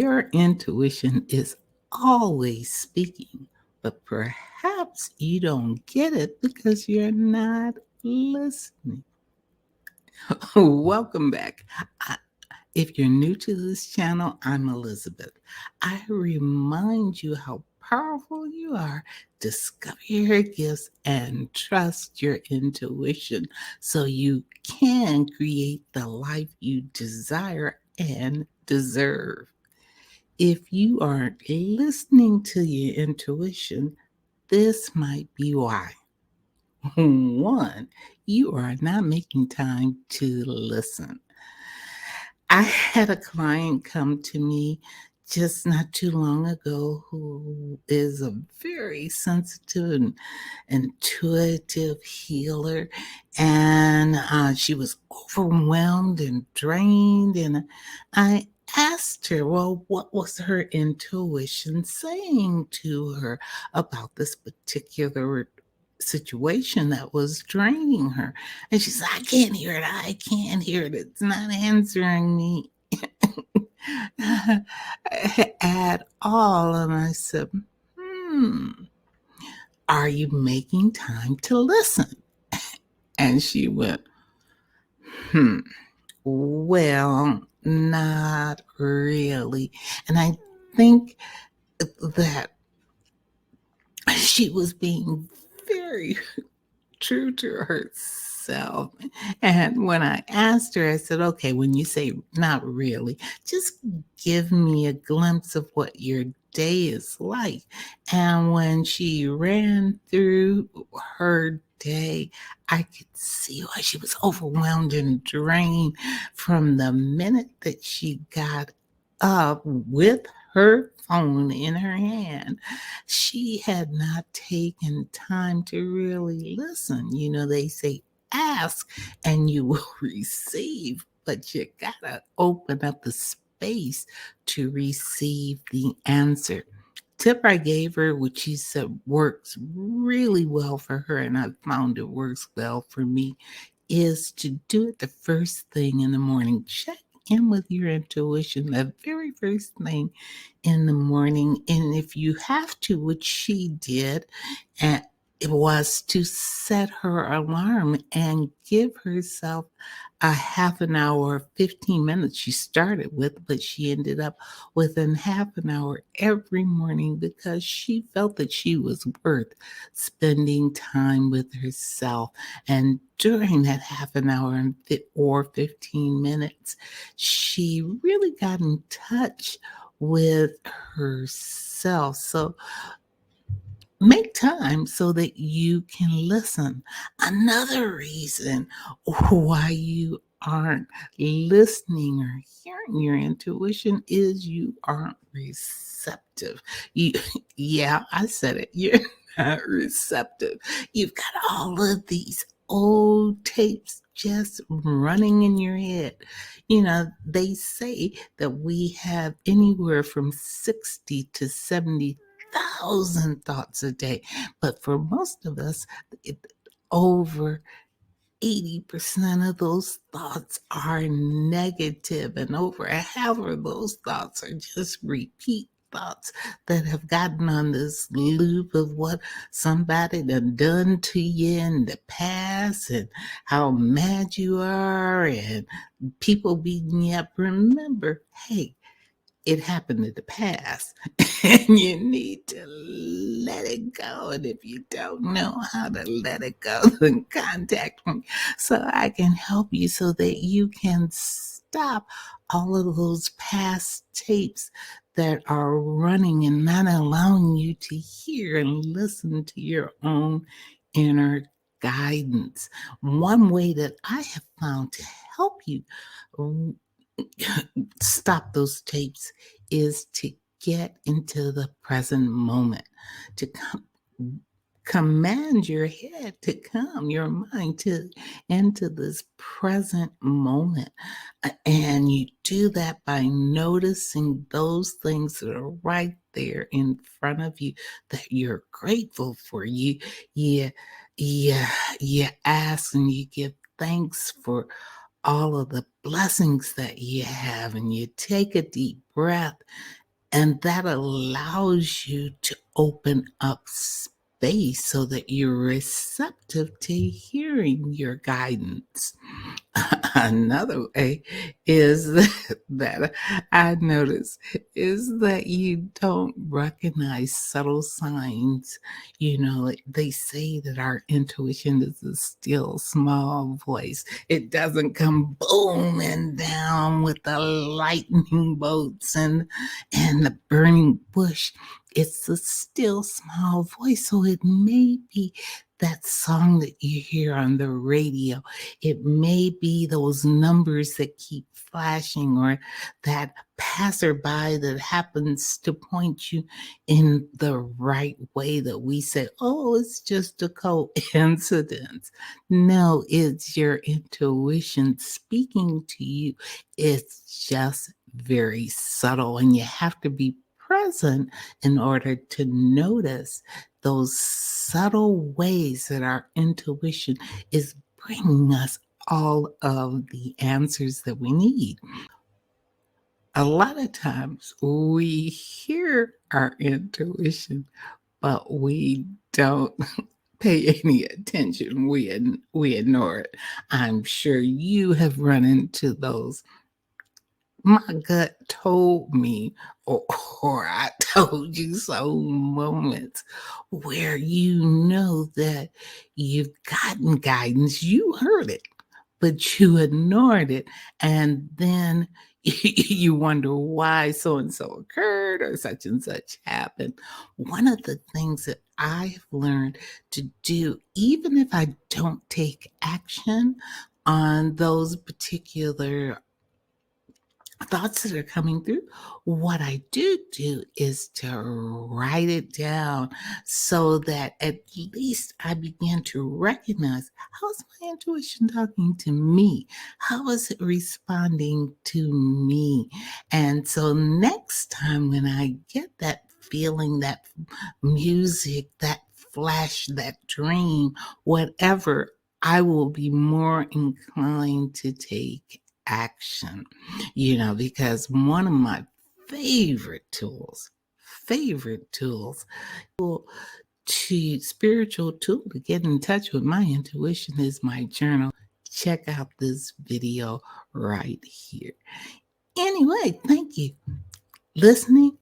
Your intuition is always speaking, but perhaps you don't get it because you're not listening. Welcome back. I- If you're new to this channel, I'm Elizabeth. I remind you how powerful you are. Discover your gifts and trust your intuition so you can create the life you desire and deserve. If you aren't listening to your intuition, this might be why. One, you are not making time to listen. I had a client come to me just not too long ago who is a very sensitive and intuitive healer. And she was overwhelmed and drained. And I asked her, well, what was her intuition saying to her about this particular situation that was draining her? And she said, I can't hear it. I can't hear it. It's not answering me at all. And I said, hmm, are you making time to listen? And she went, hmm, well, not really. And I think that she was being very true to herself. And when I asked her, I said, okay, when you say not really, just give me a glimpse of what your day is like. And when she ran through her day, I could see why she was overwhelmed and drained from the minute that she got up with her phone in her hand. She had not taken time to really listen. You know, they say ask and you will receive, but you gotta open up the space to receive the answer. Tip I gave her, which she said works really well for her, and I found it works well for me, is to do it the first thing in the morning. Check in with your intuition the very first thing in the morning. And if you have to, which she did, and it was to set her alarm and give herself a half an hour, 15 minutes she started with, but she ended up within half an hour every morning because she felt that she was worth spending time with herself. And during that half an hour or 15 minutes, she really got in touch with herself. So make time so that you can listen. Another reason why you aren't listening or hearing your intuition is you aren't receptive. You, yeah, I said it. You're not receptive. You've got all of these old tapes just running in your head. You know, they say that we have anywhere from 60 to 70,000 thoughts a day. But for most of us, over 80% of those thoughts are negative, and over a half of those thoughts are just repeat thoughts that have gotten on this loop of what somebody done to you in the past and how mad you are and people beating you up. Remember, hey, it happened in the past and you need to let it go. And if you don't know how to let it go, then contact me so I can help you so that you can stop all of those past tapes that are running and not allowing you to hear and listen to your own inner guidance. One way that I have found to help you stop those tapes is to get into the present moment, to command your head to come, your mind to into this present moment. And you do that by noticing those things that are right there in front of you that you're grateful for. You, you ask and you give thanks for all of the blessings that you have, and you take a deep breath, and that allows you to open up space so that you're receptive to hearing your guidance. Another way is that I notice is that you don't recognize subtle signs. You know, they say that our intuition is a still small voice. It doesn't come booming down with the lightning bolts and the burning bush. It's a still small voice. So it may be that song that you hear on the radio. It may be those numbers that keep flashing, or that passerby that happens to point you in the right way that we say, oh, it's just a coincidence. No, it's your intuition speaking to you. It's just very subtle, and you have to be present in order to notice those subtle ways that our intuition is bringing us all of the answers that we need. A lot of times we hear our intuition, but we don't pay any attention. We ignore it. I'm sure you have run into those my gut told me, or, or I told you so moments where you know that you've gotten guidance, you heard it, but you ignored it. And then you wonder why so and so occurred or such and such happened. One of the things that I've learned to do, even if I don't take action on those particular thoughts that are coming through, what I do is to write it down so that at least I begin to recognize, how's my intuition talking to me? How is it responding to me? And so next time when I get that feeling, that music, that flash, that dream, whatever, I will be more inclined to take action, because one of my favorite tools to spiritual tool to get in touch with my intuition is my journal. Check out this video right here. Anyway, thank you listening